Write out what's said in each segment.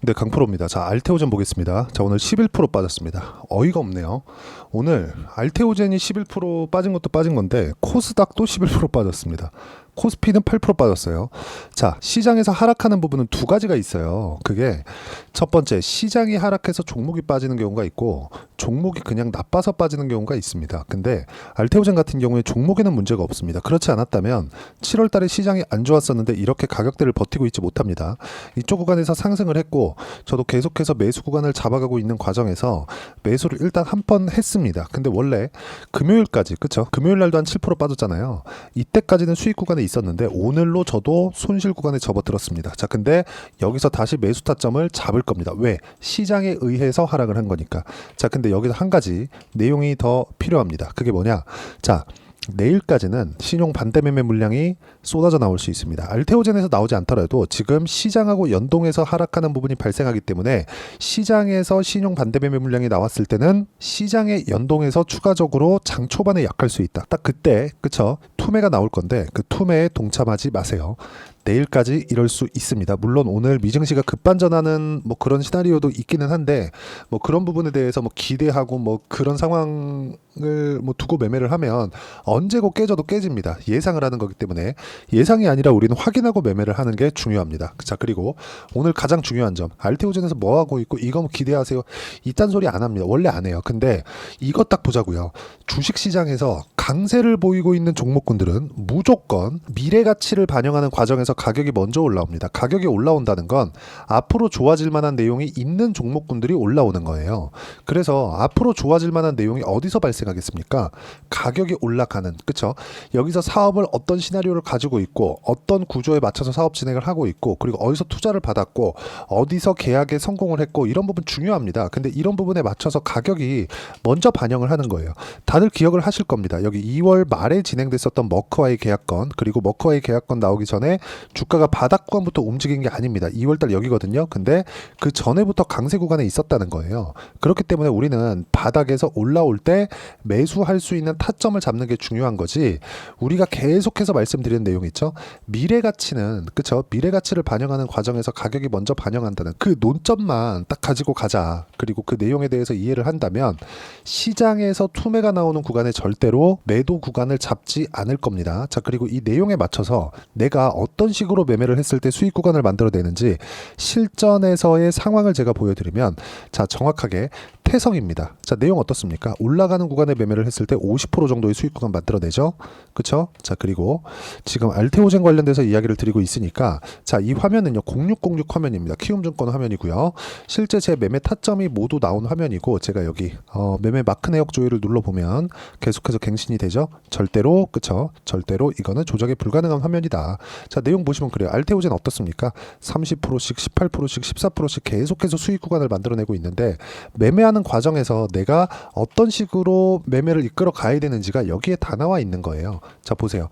네, 강프로입니다. 자, 알테오젠 보겠습니다. 자, 오늘 11% 빠졌습니다. 어이가 없네요. 오늘 알테오젠이 11% 빠진 것도 빠진 건데 코스닥도 11% 빠졌습니다. 코스피는 8% 빠졌어요. 자, 시장에서 하락하는 부분은 두 가지가 있어요. 그게 첫 번째, 시장이 하락해서 종목이 빠지는 경우가 있고 종목이 그냥 나빠서 빠지는 경우가 있습니다. 근데 알테오젠 같은 경우에 종목에는 문제가 없습니다. 그렇지 않았다면 7월 달에 시장이 안 좋았었는데 이렇게 가격대를 버티고 있지 못합니다. 이쪽 구간에서 상승을 했고 저도 계속해서 매수 구간을 잡아가고 있는 과정에서 매수를 일단 한 번 했습니다. 근데 원래 금요일까지, 그쵸? 금요일 날도 한 7% 빠졌잖아요. 이때까지는 수익 구간에 있었는데 오늘로 저도 손실 구간에 접어들었습니다. 자, 근데 여기서 다시 매수 타점을 잡을 겁니다. 왜? 시장에 의해서 하락을 한 거니까. 자, 근데 여기서 한 가지 내용이 더 필요합니다. 그게 뭐냐? 자, 내일까지는 신용 반대 매매 물량이 쏟아져 나올 수 있습니다. 알테오젠에서 나오지 않더라도 지금 시장하고 연동해서 하락하는 부분이 발생하기 때문에 시장에서 신용 반대 매매 물량이 나왔을 때는 시장에 연동해서 추가적으로 장 초반에 약할 수 있다. 딱 그때, 그쵸? 투매가 나올 건데 그 투매에 동참하지 마세요. 내일까지 이럴 수 있습니다. 물론 오늘 미증시가 급반전하는 뭐 그런 시나리오도 있기는 한데 뭐 그런 부분에 대해서 뭐 기대하고 뭐 그런 상황을 뭐 두고 매매를 하면 언제고 깨져도 깨집니다. 예상을 하는 거기 때문에 예상이 아니라 우리는 확인하고 매매를 하는 게 중요합니다. 자, 그리고 오늘 가장 중요한 점, 알테오젠에서 뭐 하고 있고 이거 뭐 기대하세요, 이딴 소리 안 합니다. 원래 안 해요. 근데 이거 딱 보자고요. 주식시장에서 강세를 보이고 있는 종목군들은 무조건 미래 가치를 반영하는 과정에서 가격이 먼저 올라옵니다. 가격이 올라온다는 건 앞으로 좋아질 만한 내용이 있는 종목군들이 올라오는 거예요. 그래서 앞으로 좋아질 만한 내용이 어디서 발생하겠습니까? 가격이 올라가는, 그쵸? 여기서 사업을 어떤 시나리오를 가지고 있고 어떤 구조에 맞춰서 사업 진행을 하고 있고 그리고 어디서 투자를 받았고 어디서 계약에 성공을 했고 이런 부분 중요합니다. 근데 이런 부분에 맞춰서 가격이 먼저 반영을 하는 거예요. 다들 기억을 하실 겁니다. 여기 2월 말에 진행됐었던 머크와의 계약건, 그리고 머크와의 계약건 나오기 전에 주가가 바닥 구간부터 움직인 게 아닙니다. 2월달 여기거든요. 근데 그 전에부터 강세 구간에 있었다는 거예요. 그렇기 때문에 우리는 바닥에서 올라올 때 매수할 수 있는 타점을 잡는 게 중요한 거지, 우리가 계속해서 말씀드리는 내용 있죠. 미래 가치는, 그쵸? 미래 가치를 반영하는 과정에서 가격이 먼저 반영한다는 그 논점만 딱 가지고 가자. 그리고 그 내용에 대해서 이해를 한다면 시장에서 투매가 나오는 구간에 절대로 매도 구간을 잡지 않을 겁니다. 자, 그리고 이 내용에 맞춰서 내가 어떤 식으로 매매를 했을 때 수익 구간을 만들어내는지 실전에서의 상황을 제가 보여드리면, 자, 정확하게 태성입니다. 자, 내용 어떻습니까? 올라가는 구간에 매매를 했을 때 50% 정도의 수익 구간 만들어내죠. 그쵸? 자, 그리고 지금 알테오젠 관련돼서 이야기를 드리고 있으니까, 자, 이 화면은요 0606 화면입니다. 키움증권 화면이고요. 실제 제 매매 타점이 모두 나온 화면이고, 제가 여기 매매 마크 내역 조회를 눌러보면 계속해서 갱신이 되죠. 절대로, 그쵸? 절대로 이거는 조작이 불가능한 화면이다. 자, 내용 보시면 그래요. 알테오젠 어떻습니까? 30%씩 18%씩 14%씩 계속해서 수익 구간을 만들어내고 있는데, 매매하는 과정에서 내가 어떤 식으로 매매를 이끌어 가야 되는지가 여기에 다 나와 있는 거예요. 자, 보세요.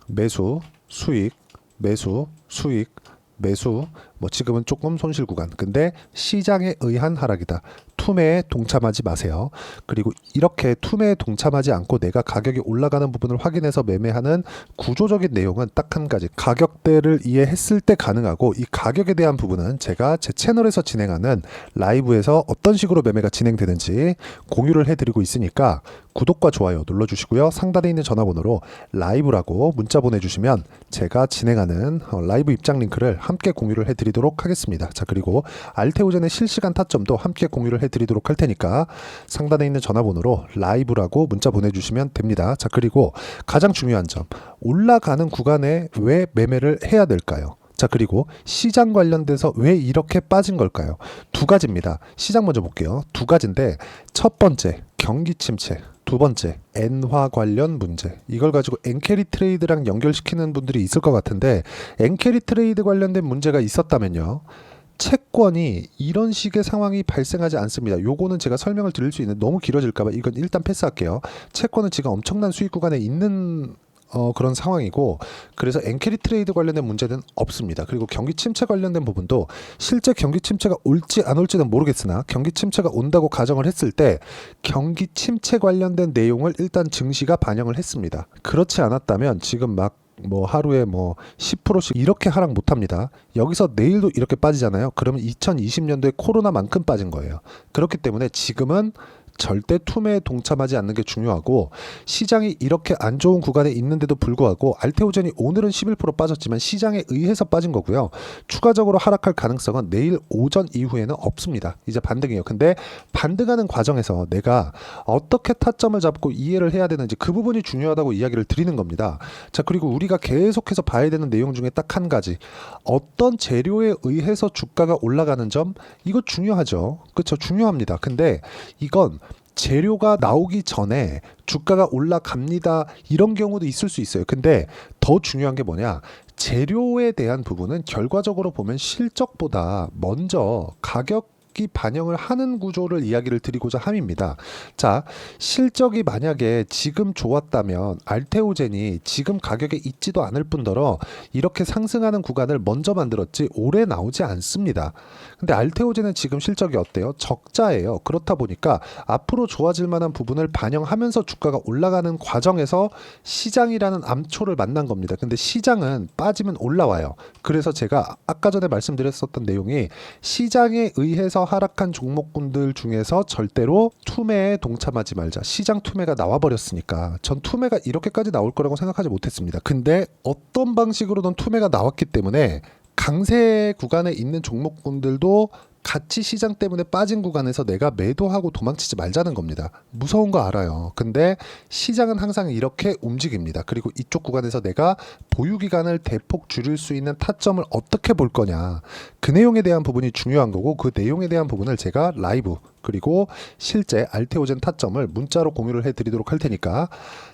매수, 수익, 매수, 수익, 매수, 뭐 지금은 조금 손실 구간. 근데 시장에 의한 하락이다. 투매에 동참하지 마세요. 그리고 이렇게 투매에 동참하지 않고 내가 가격이 올라가는 부분을 확인해서 매매하는 구조적인 내용은 딱 한 가지. 가격대를 이해했을 때 가능하고, 이 가격에 대한 부분은 제가 제 채널에서 진행하는 라이브에서 어떤 식으로 매매가 진행되는지 공유를 해드리고 있으니까 구독과 좋아요 눌러주시고요. 상단에 있는 전화번호로 라이브라고 문자 보내주시면 제가 진행하는 라이브 입장 링크를 함께 공유를 해드리도록 하겠습니다. 자, 그리고 알테오젠의 실시간 타점도 함께 공유를 해드리도록 할 테니까 상단에 있는 전화번호로 라이브라고 문자 보내주시면 됩니다. 자, 그리고 가장 중요한 점, 올라가는 구간에 왜 매매를 해야 될까요? 자, 그리고 시장 관련돼서 왜 이렇게 빠진 걸까요? 두 가지입니다. 시장 먼저 볼게요. 두 가지인데, 첫 번째 경기 침체, 두 번째 엔화 관련 문제. 이걸 가지고 엔캐리 트레이드랑 연결시키는 분들이 있을 것 같은데, 엔캐리 트레이드 관련된 문제가 있었다면요, 채권이 이런 식의 상황이 발생하지 않습니다. 요거는 제가 설명을 드릴 수 있는, 너무 길어질까봐 이건 일단 패스할게요. 채권은 지금 엄청난 수익 구간에 있는 그런 상황이고, 그래서 엔캐리 트레이드 관련된 문제는 없습니다. 그리고 경기 침체 관련된 부분도 실제 경기 침체가 올지 안 올지는 모르겠으나 경기 침체가 온다고 가정을 했을 때 경기 침체 관련된 내용을 일단 증시가 반영을 했습니다. 그렇지 않았다면 지금 막 뭐 하루에 뭐 10%씩 이렇게 하락 못 합니다. 여기서 내일도 이렇게 빠지잖아요. 그러면 2020년도에 코로나만큼 빠진 거예요. 그렇기 때문에 지금은 절대 투매에 동참하지 않는 게 중요하고, 시장이 이렇게 안 좋은 구간에 있는데도 불구하고 알테오젠이 오늘은 11% 빠졌지만 시장에 의해서 빠진 거고요. 추가적으로 하락할 가능성은 내일 오전 이후에는 없습니다. 이제 반등이에요. 근데 반등하는 과정에서 내가 어떻게 타점을 잡고 이해를 해야 되는지 그 부분이 중요하다고 이야기를 드리는 겁니다. 자, 그리고 우리가 계속해서 봐야 되는 내용 중에 딱 한 가지, 어떤 재료에 의해서 주가가 올라가는 점, 이거 중요하죠. 그렇죠? 중요합니다. 근데 이건 재료가 나오기 전에 주가가 올라갑니다, 이런 경우도 있을 수 있어요. 근데 더 중요한 게 뭐냐, 재료에 대한 부분은 결과적으로 보면 실적보다 먼저 가격이 반영을 하는 구조를 이야기를 드리고자 함입니다. 자, 실적이 만약에 지금 좋았다면 알테오젠이 지금 가격에 있지도 않을 뿐더러 이렇게 상승하는 구간을 먼저 만들었지 오래 나오지 않습니다. 근데 알테오젠은 지금 실적이 어때요? 적자예요. 그렇다 보니까 앞으로 좋아질 만한 부분을 반영하면서 주가가 올라가는 과정에서 시장이라는 암초를 만난 겁니다. 근데 시장은 빠지면 올라와요. 그래서 제가 아까 전에 말씀드렸었던 내용이, 시장에 의해서 하락한 종목군들 중에서 절대로 투매에 동참하지 말자. 시장 투매가 나와버렸으니까. 전 투매가 이렇게까지 나올 거라고 생각하지 못했습니다. 근데 어떤 방식으로든 투매가 나왔기 때문에 강세 구간에 있는 종목군들도 같이 시장 때문에 빠진 구간에서 내가 매도하고 도망치지 말자는 겁니다. 무서운 거 알아요. 근데 시장은 항상 이렇게 움직입니다. 그리고 이쪽 구간에서 내가 보유 기간을 대폭 줄일 수 있는 타점을 어떻게 볼 거냐, 그 내용에 대한 부분이 중요한 거고, 그 내용에 대한 부분을 제가 라이브 그리고 실제 알테오젠 타점을 문자로 공유를 해드리도록 할 테니까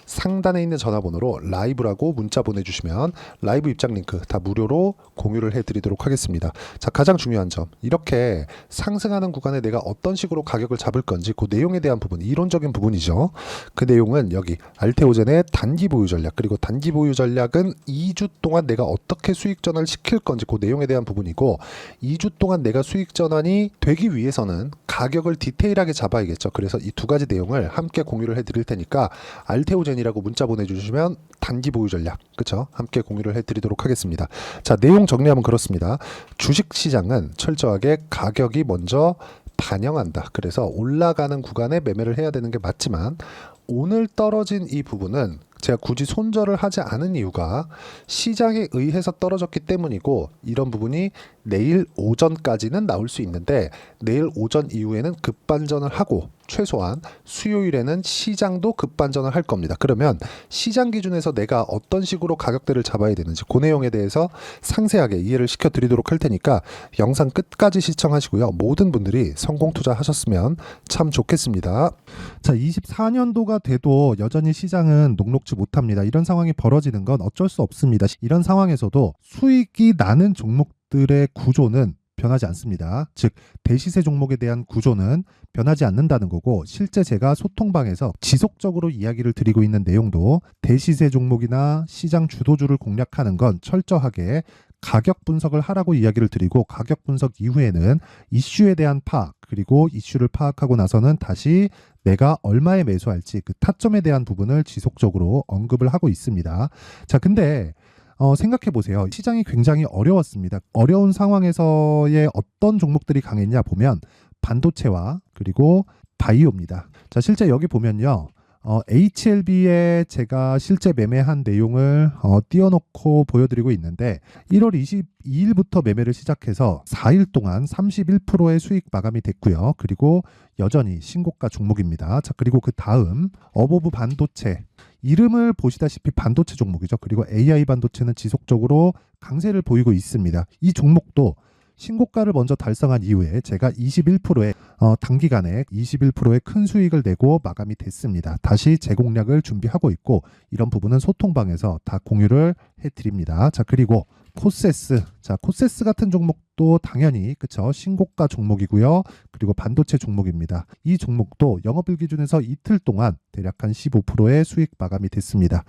상단에 있는 전화번호로 라이브라고 문자 보내주시면 라이브 입장 링크 다 무료로 공유를 해드리도록 하겠습니다. 자, 가장 중요한 점, 이렇게 상승하는 구간에 내가 어떤 식으로 가격을 잡을 건지 그 내용에 대한 부분, 이론적인 부분이죠. 그 내용은 여기 알테오젠의 단기 보유 전략, 그리고 단기 보유 전략은 2주 동안 내가 어떻게 수익 전환을 시킬 건지 그 내용에 대한 부분이고, 2주 동안 내가 수익 전환이 되기 위해서는 가격을 디테일하게 잡아야겠죠. 그래서 이 두 가지 내용을 함께 공유를 해드릴 테니까 알테오젠이라고 문자 보내주시면 단기 보유 전략, 그쵸? 함께 공유를 해드리도록 하겠습니다. 자, 내용 정리하면 그렇습니다. 주식시장은 철저하게 가격이 먼저 반영한다. 그래서 올라가는 구간에 매매를 해야 되는 게 맞지만, 오늘 떨어진 이 부분은 제가 굳이 손절을 하지 않은 이유가 시장에 의해서 떨어졌기 때문이고, 이런 부분이 내일 오전까지는 나올 수 있는데 내일 오전 이후에는 급반전을 하고 최소한 수요일에는 시장도 급반전을 할 겁니다. 그러면 시장 기준에서 내가 어떤 식으로 가격대를 잡아야 되는지 그 내용에 대해서 상세하게 이해를 시켜드리도록 할 테니까 영상 끝까지 시청하시고요. 모든 분들이 성공 투자하셨으면 참 좋겠습니다. 자, 24년도가 돼도 여전히 시장은 녹록지 못합니다. 이런 상황이 벌어지는 건 어쩔 수 없습니다. 이런 상황에서도 수익이 나는 종목들의 구조는 변하지 않습니다. 즉 대시세 종목에 대한 구조는 변하지 않는다는 거고, 실제 제가 소통방에서 지속적으로 이야기를 드리고 있는 내용도 대시세 종목이나 시장 주도주를 공략하는 건 철저하게 가격 분석을 하라고 이야기를 드리고, 가격 분석 이후에는 이슈에 대한 파악, 그리고 이슈를 파악하고 나서는 다시 내가 얼마에 매수할지 그 타점에 대한 부분을 지속적으로 언급을 하고 있습니다. 자, 근데 생각해 보세요. 시장이 굉장히 어려웠습니다. 어려운 상황에서의 어떤 종목들이 강했냐 보면 반도체와 그리고 바이오입니다. 자, 실제 여기 보면요. HLB에 제가 실제 매매한 내용을 띄워놓고 보여드리고 있는데, 1월 22일부터 매매를 시작해서 4일 동안 31%의 수익 마감이 됐고요. 그리고 여전히 신고가 종목입니다. 자, 그리고 그 다음 어보브 반도체, 이름을 보시다시피 반도체 종목이죠. 그리고 AI 반도체는 지속적으로 강세를 보이고 있습니다. 이 종목도 신고가를 먼저 달성한 이후에 제가 21%의 단기간에 21%의 큰 수익을 내고 마감이 됐습니다. 다시 재공략을 준비하고 있고, 이런 부분은 소통방에서 다 공유를 해드립니다. 자, 그리고 코세스, 자, 코세스 같은 종목도 당연히 그쵸, 신고가 종목이고요. 그리고 반도체 종목입니다. 이 종목도 영업일 기준에서 이틀 동안 대략 한 15%의 수익 마감이 됐습니다.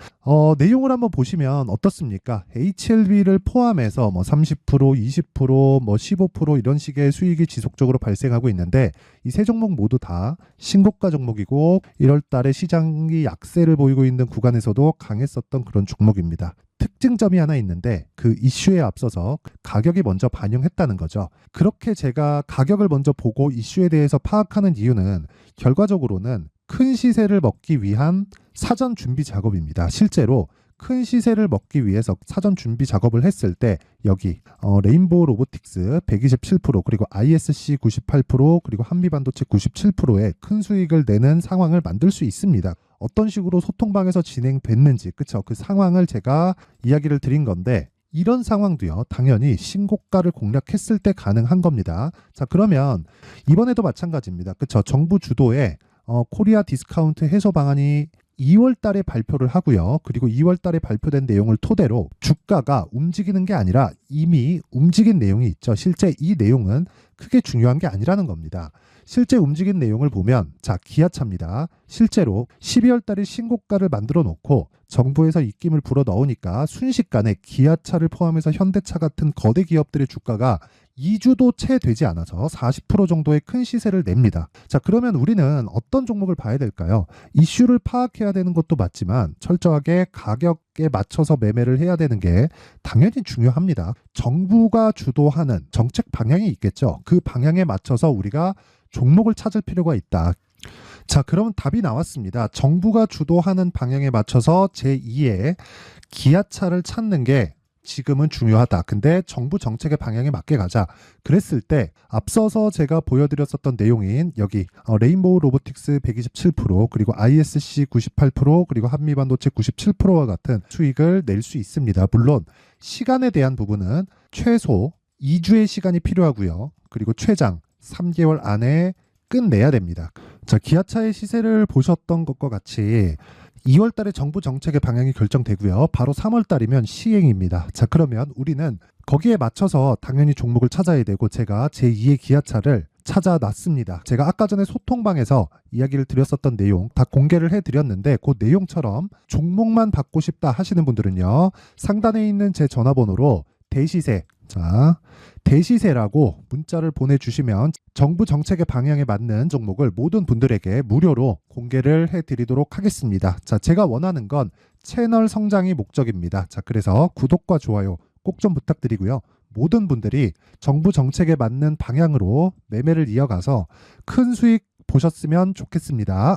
내용을 한번 보시면 어떻습니까? HLB를 포함해서 뭐 30%, 20%, 뭐 15% 이런 식의 수익이 지속적으로 발생하고 있는데, 이 세 종목 모두 다 신고가 종목이고 1월 달에 시장이 약세를 보이고 있는 구간에서도 강했었던 그런 종목입니다. 특징점이 하나 있는데 그 이슈에 앞서서 가격이 먼저 반영했다는 거죠. 그렇게 제가 가격을 먼저 보고 이슈에 대해서 파악하는 이유는 결과적으로는 큰 시세를 먹기 위한 사전 준비 작업입니다. 실제로 큰 시세를 먹기 위해서 사전 준비 작업을 했을 때 여기 레인보우 로보틱스 127% 그리고 ISC 98% 그리고 한미반도체 97%의 큰 수익을 내는 상황을 만들 수 있습니다. 어떤 식으로 소통방에서 진행됐는지 그쵸? 그 상황을 제가 이야기를 드린 건데 이런 상황도요 당연히 신고가를 공략했을 때 가능한 겁니다. 자 그러면 이번에도 마찬가지입니다. 그쵸? 정부 주도의 코리아 디스카운트 해소 방안이 2월 달에 발표를 하고요. 그리고 2월 달에 발표된 내용을 토대로 주가가 움직이는 게 아니라 이미 움직인 내용이 있죠. 실제 이 내용은 크게 중요한 게 아니라는 겁니다. 실제 움직인 내용을 보면 자 기아차입니다. 실제로 12월 달에 신고가를 만들어 놓고 정부에서 입김을 불어 넣으니까 순식간에 기아차를 포함해서 현대차 같은 거대 기업들의 주가가 2주도 채 되지 않아서 40% 정도의 큰 시세를 냅니다. 자, 그러면 우리는 어떤 종목을 봐야 될까요? 이슈를 파악해야 되는 것도 맞지만 철저하게 가격에 맞춰서 매매를 해야 되는 게 당연히 중요합니다. 정부가 주도하는 정책 방향이 있겠죠. 그 방향에 맞춰서 우리가 종목을 찾을 필요가 있다. 자, 그럼 답이 나왔습니다. 정부가 주도하는 방향에 맞춰서 제2의 기아차를 찾는 게 지금은 중요하다. 근데 정부 정책의 방향에 맞게 가자. 그랬을 때 앞서서 제가 보여드렸었던 내용인 여기 레인보우 로보틱스 127% 그리고 ISC 98% 그리고 한미반도체 97%와 같은 수익을 낼 수 있습니다. 물론 시간에 대한 부분은 최소 2주의 시간이 필요하고요. 그리고 최장 3개월 안에 끝내야 됩니다. 자, 기아차의 시세를 보셨던 것과 같이 2월 달에 정부 정책의 방향이 결정되고요. 바로 3월 달이면 시행입니다. 자, 그러면 우리는 거기에 맞춰서 당연히 종목을 찾아야 되고 제가 제2의 기아차를 찾아놨습니다. 제가 아까 전에 소통방에서 이야기를 드렸었던 내용 다 공개를 해드렸는데 그 내용처럼 종목만 받고 싶다 하시는 분들은요. 상단에 있는 제 전화번호로 대시세 자, 대시세라고 문자를 보내주시면 정부 정책의 방향에 맞는 종목을 모든 분들에게 무료로 공개를 해드리도록 하겠습니다. 자, 제가 원하는 건 채널 성장이 목적입니다. 자, 그래서 구독과 좋아요 꼭 좀 부탁드리고요. 모든 분들이 정부 정책에 맞는 방향으로 매매를 이어가서 큰 수익 보셨으면 좋겠습니다.